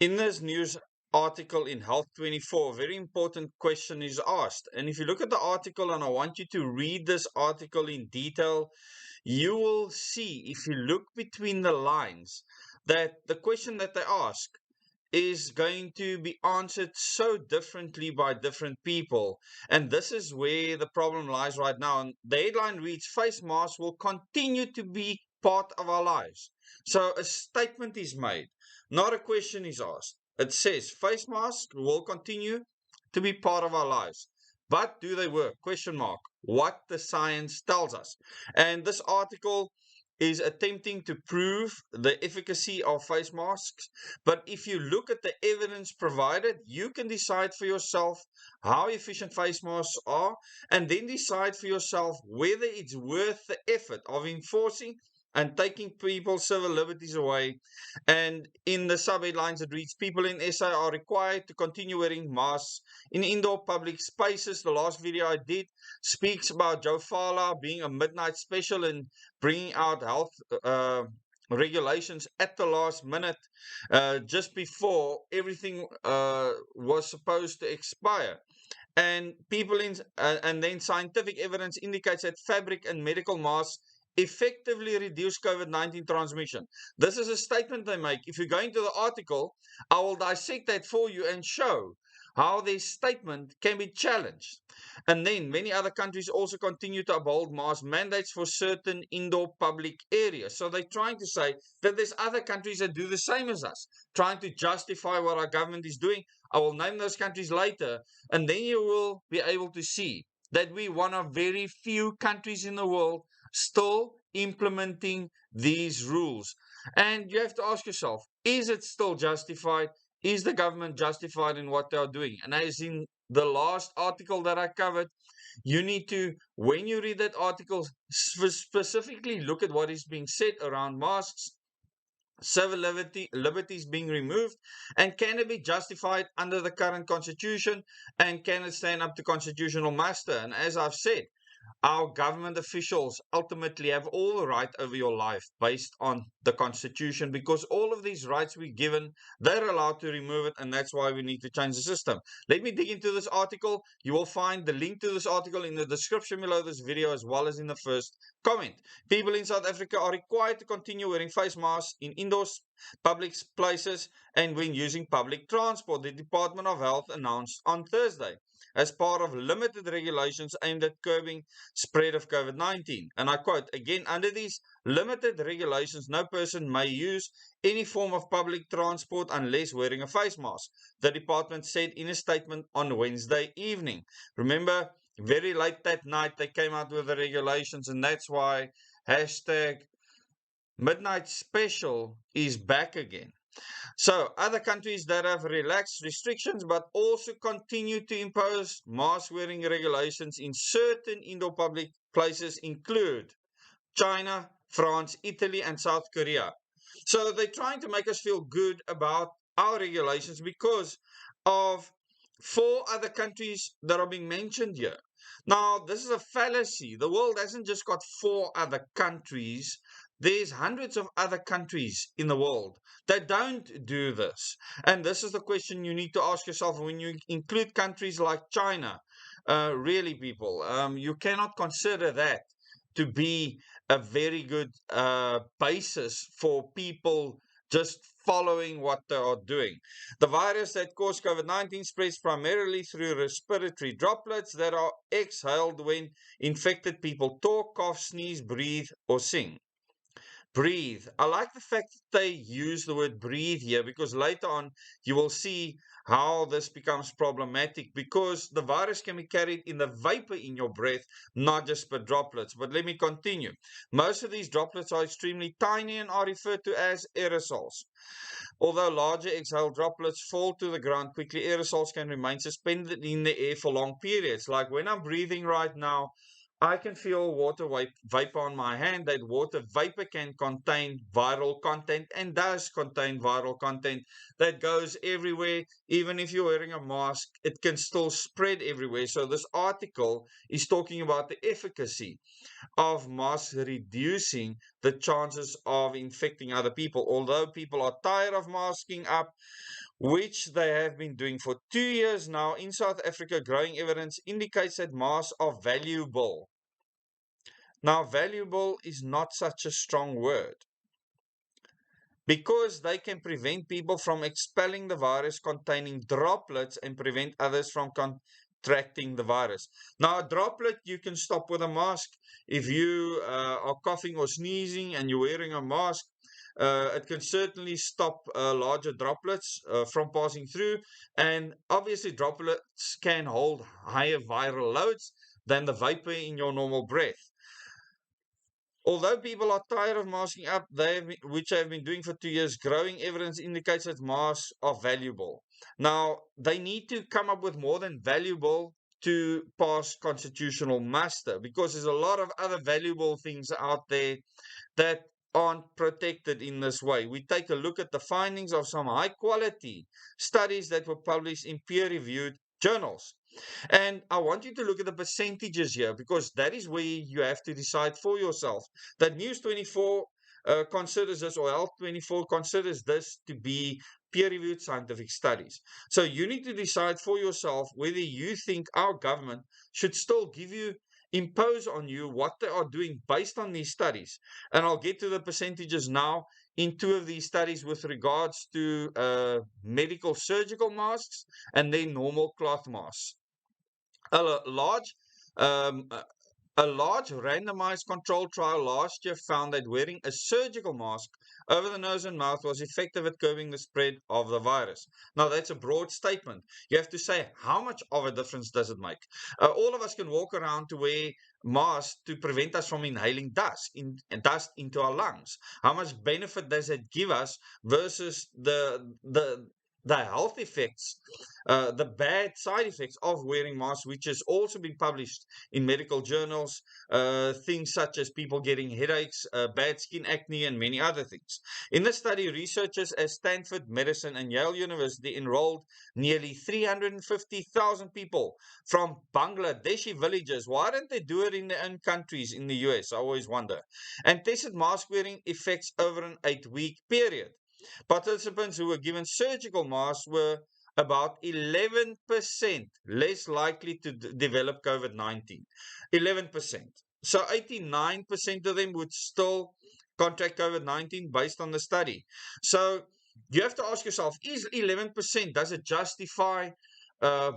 In this news article in Health 24, a very important question is asked. And if you look at the article, and I want you to read this article in detail, you will see, if you look between the lines, that the question that they ask is going to be answered so differently by different people. And this is where the problem lies right now. And the headline reads, face masks will continue to be part of our lives. So a statement is made, not a question is asked. It says face masks will continue to be part of our lives. But do they work? Question mark. What the science tells us. And this article is attempting to prove the efficacy of face masks. But if you look at the evidence provided, you can decide for yourself how efficient face masks are, and then decide for yourself whether it's worth the effort of enforcing and taking people's civil liberties away. And in the sub-headlines, it reads, people in SA are required to continue wearing masks in indoor public spaces. The last video I did speaks about Joe Fala being a midnight special and bringing out health regulations at the last minute, just before everything was supposed to expire. And and then scientific evidence indicates that fabric and medical masks effectively reduce COVID-19 transmission. This is a statement they make. If you go into the article, I will dissect that for you and show how this statement can be challenged. And then many other countries also continue to uphold mask mandates for certain indoor public areas. So they're trying to say that there's other countries that do the same as us, trying to justify what our government is doing. I will name those countries later, and then you will be able to see that we're one of very few countries in the world still implementing these rules. And you have to ask yourself, is it still justified? Is the government justified in what they are doing? And as in the last article that I covered, you need to, when you read that article, specifically look at what is being said around masks, civil liberties being removed, and can it be justified under the current constitution, and can it stand up to constitutional muster? And as I've said, our government officials ultimately have all the right over your life based on the Constitution, because all of these rights we're given, they're allowed to remove it, and that's why we need to change the system. Let me dig into this article. You will find the link to this article in the description below this video, as well as in the first comment. People in South Africa are required to continue wearing face masks in indoors public places and when using public transport, the Department of Health announced on Thursday, as part of limited regulations aimed at curbing spread of COVID-19. And I quote, again, under these limited regulations, no person may use any form of public transport unless wearing a face mask, the department said in a statement on Wednesday evening. Remember, very late that night, they came out with the regulations, and that's why hashtag Midnight Special is back again. So, other countries that have relaxed restrictions but also continue to impose mask wearing regulations in certain indoor public places include China, France, Italy, and South Korea. So, they're trying to make us feel good about our regulations because of 4 other countries that are being mentioned here. Now, this is a fallacy. The world hasn't just got 4 other countries. There's hundreds of other countries in the world that don't do this. And this is the question you need to ask yourself when you include countries like China. Really, people, you cannot consider that to be a very good basis for people just following what they are doing. The virus that caused COVID-19 spreads primarily through respiratory droplets that are exhaled when infected people talk, cough, sneeze, breathe, or sing. Breathe. I like the fact that they use the word breathe here, because later on you will see how this becomes problematic, because the virus can be carried in the vapor in your breath, not just per droplets. But let me continue. Most of these droplets are extremely tiny and are referred to as aerosols. Although larger exhaled droplets fall to the ground quickly, aerosols can remain suspended in the air for long periods. Like when I'm breathing right now, I can feel water vapor on my hand. That water vapor can contain viral content, and does contain viral content that goes everywhere. Even if you're wearing a mask, it can still spread everywhere. So this article is talking about the efficacy of masks reducing the chances of infecting other people. Although people are tired of masking up, which they have been doing for 2 years now in South Africa. Growing evidence indicates that masks are valuable. Now, valuable is not such a strong word, because they can prevent people from expelling the virus containing droplets and prevent others from contracting the virus. Now, a droplet you can stop with a mask. If you are coughing or sneezing and you're wearing a mask, it can certainly stop larger droplets from passing through. And obviously, droplets can hold higher viral loads than the vapor in your normal breath. Although people are tired of masking up, which they have been doing for 2 years, growing evidence indicates that masks are valuable. Now, they need to come up with more than valuable to pass constitutional muster, because there's a lot of other valuable things out there that aren't protected in this way. We take a look at the findings of some high quality studies that were published in peer-reviewed journals. And I want you to look at the percentages here, because that is where you have to decide for yourself. That News 24 considers this, or Health 24 considers this to be peer-reviewed scientific studies. So you need to decide for yourself whether you think our government should still impose on you what they are doing based on these studies. And I'll get to the percentages now in two of these studies with regards to medical surgical masks and then normal cloth masks. A large um, a a large randomized control trial last year found that wearing a surgical mask over the nose and mouth was effective at curbing the spread of the virus. Now, that's a broad statement. You have to say, how much of a difference does it make? All of us can walk around to wear masks to prevent us from inhaling dust into our lungs. How much benefit does it give us versus the health effects, the bad side effects of wearing masks, which has also been published in medical journals, things such as people getting headaches, bad skin acne, and many other things. In the study, researchers at Stanford Medicine and Yale University enrolled nearly 350,000 people from Bangladeshi villages. Why don't they do it in their own countries in the US? I always wonder. And tested mask wearing effects over an 8-week period. Participants who were given surgical masks were about 11% less likely to develop COVID-19. 11%. So 89% of them would still contract COVID-19 based on the study. So you have to ask yourself, is 11%, does it justify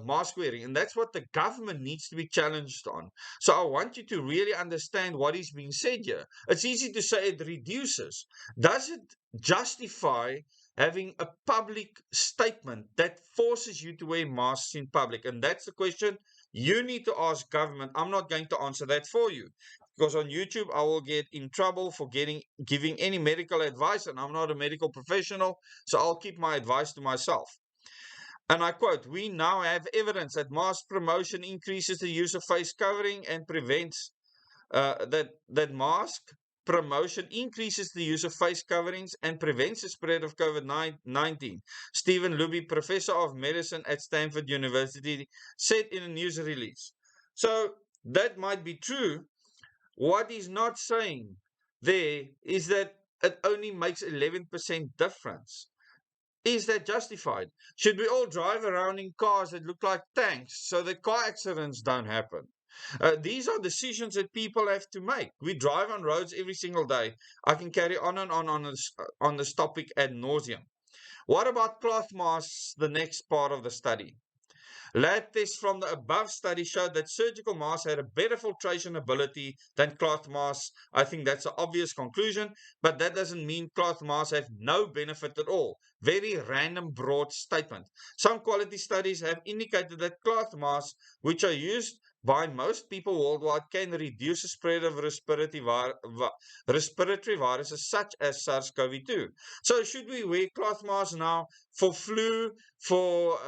mask wearing? And that's what the government needs to be challenged on. So I want you to really understand what is being said here. It's easy to say it reduces. Does it justify having a public statement that forces you to wear masks in public? And that's the question you need to ask government. I'm not going to answer that for you, because on YouTube I will get in trouble for giving any medical advice, and I'm not a medical professional, so I'll keep my advice to myself. And I quote, "We now have evidence that mask promotion increases the use of face covering and prevents that mask promotion increases the use of face coverings and prevents the spread of COVID-19. Stephen Luby, professor of medicine at Stanford University, said in a news release." So that might be true. What he's not saying there is that it only makes 11% difference. Is that justified? Should we all drive around in cars that look like tanks so that car accidents don't happen? These are decisions that people have to make. We drive on roads every single day. I can carry on and on this topic ad nauseum. What about cloth masks, the next part of the study? Lab tests from the above study showed that surgical masks had a better filtration ability than cloth masks. I think that's an obvious conclusion, but that doesn't mean cloth masks have no benefit at all. Very random, broad statement. Some quality studies have indicated that cloth masks, which are used by most people worldwide, can reduce the spread of respiratory viruses such as SARS-CoV-2. So should we wear cloth masks now for flu, for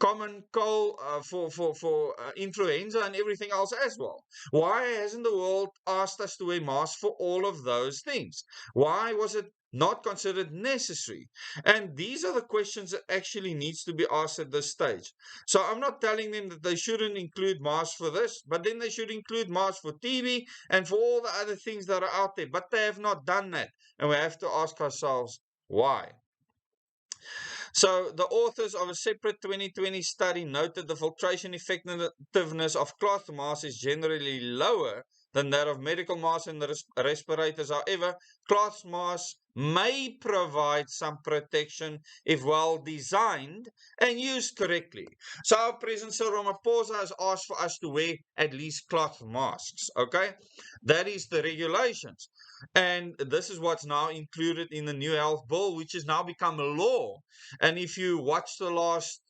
common cold, for influenza and everything else as well? Why hasn't the world asked us to wear masks for all of those things? Why was it not considered necessary? And these are the questions that actually needs to be asked at this stage. So I'm not telling them that they shouldn't include masks for this, but then they should include masks for TB and for all the other things that are out there. But they have not done that, and we have to ask ourselves why. So the authors of a separate 2020 study noted the filtration effectiveness of cloth masks is generally lower than that of medical masks and respirators. However, cloth masks may provide some protection if well designed and used correctly. So our President Cyril Ramaphosa has asked for us to wear at least cloth masks, okay? That is the regulations. And this is what's now included in the new health bill, which has now become a law. And if you watch the last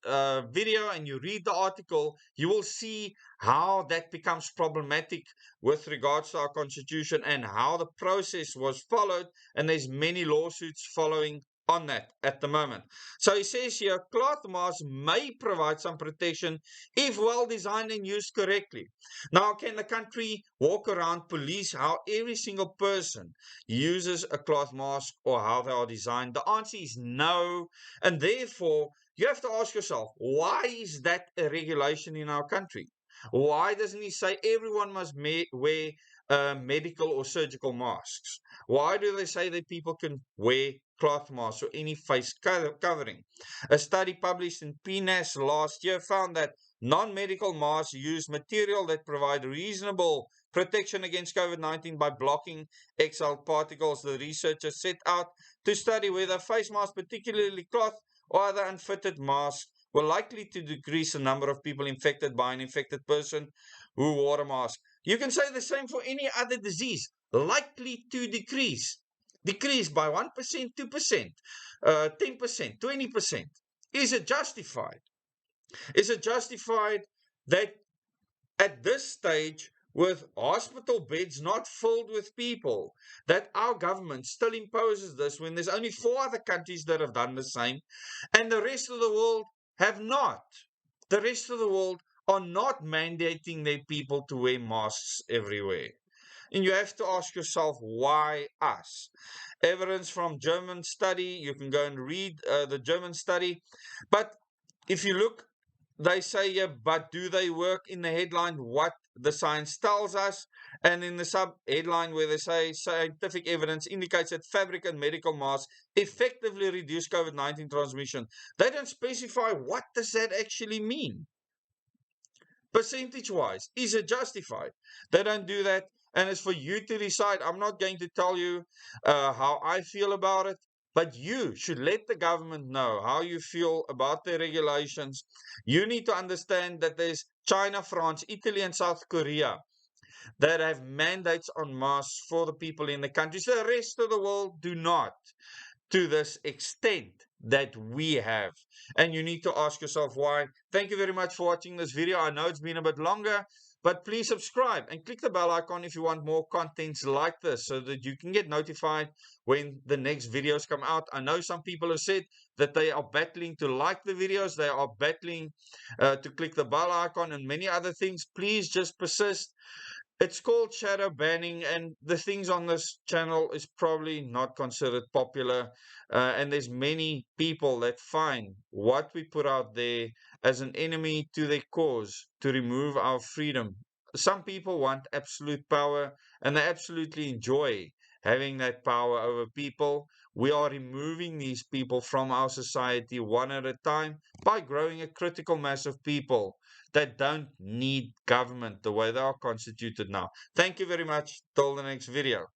video and you read the article, you will see how that becomes problematic with regards to our constitution and how the process was followed. And there's many lawsuits following on that at the moment. So he says here, cloth masks may provide some protection if well designed and used correctly. Now, can the country walk around police how every single person uses a cloth mask or how they are designed? The answer is no. And therefore, you have to ask yourself, why is that a regulation in our country? Why doesn't he say everyone must wear medical or surgical masks? Why do they say that people can wear cloth masks or any face covering? A study published in PNAS last year found that non-medical masks use material that provide reasonable protection against COVID-19 by blocking exhaled particles. The researchers set out to study whether face masks, particularly cloth or other unfitted masks, were likely to decrease the number of people infected by an infected person who wore a mask. You can say the same for any other disease. Likely to decrease. Decrease by 1%, 2%, 10%, 20%. Is it justified? Is it justified that at this stage, with hospital beds not filled with people, that our government still imposes this when there's only 4 other countries that have done the same and the rest of the world have not? The rest of the world are not mandating their people to wear masks everywhere. And you have to ask yourself, why us? Evidence from German study, you can go and read the German study. But if you look, they say, yeah, but do they work in the headline what the science tells us? And in the sub-headline where they say scientific evidence indicates that fabric and medical masks effectively reduce COVID-19 transmission. They don't specify what does that actually mean. Percentage-wise, is it justified? They don't do that, and it's for you to decide. I'm not going to tell you how I feel about it, but you should let the government know how you feel about the regulations. You need to understand that there's China, France, Italy, and South Korea that have mandates on masks for the people in the countries. The rest of the world do not, to this extent that we have. And you need to ask yourself why. Thank you very much for watching this video. I know it's been a bit longer, but please subscribe and click the bell icon if you want more contents like this so that you can get notified when the next videos come out. I know some people have said that they are battling to like the videos, they are battling to click the bell icon and many other things. Please just persist. It's called shadow banning, and the things on this channel is probably not considered popular. And there's many people that find what we put out there as an enemy to their cause to remove our freedom. Some people want absolute power, and they absolutely enjoy having that power over people. We are removing these people from our society one at a time by growing a critical mass of people that don't need government the way they are constituted now. Thank you very much. Till the next video.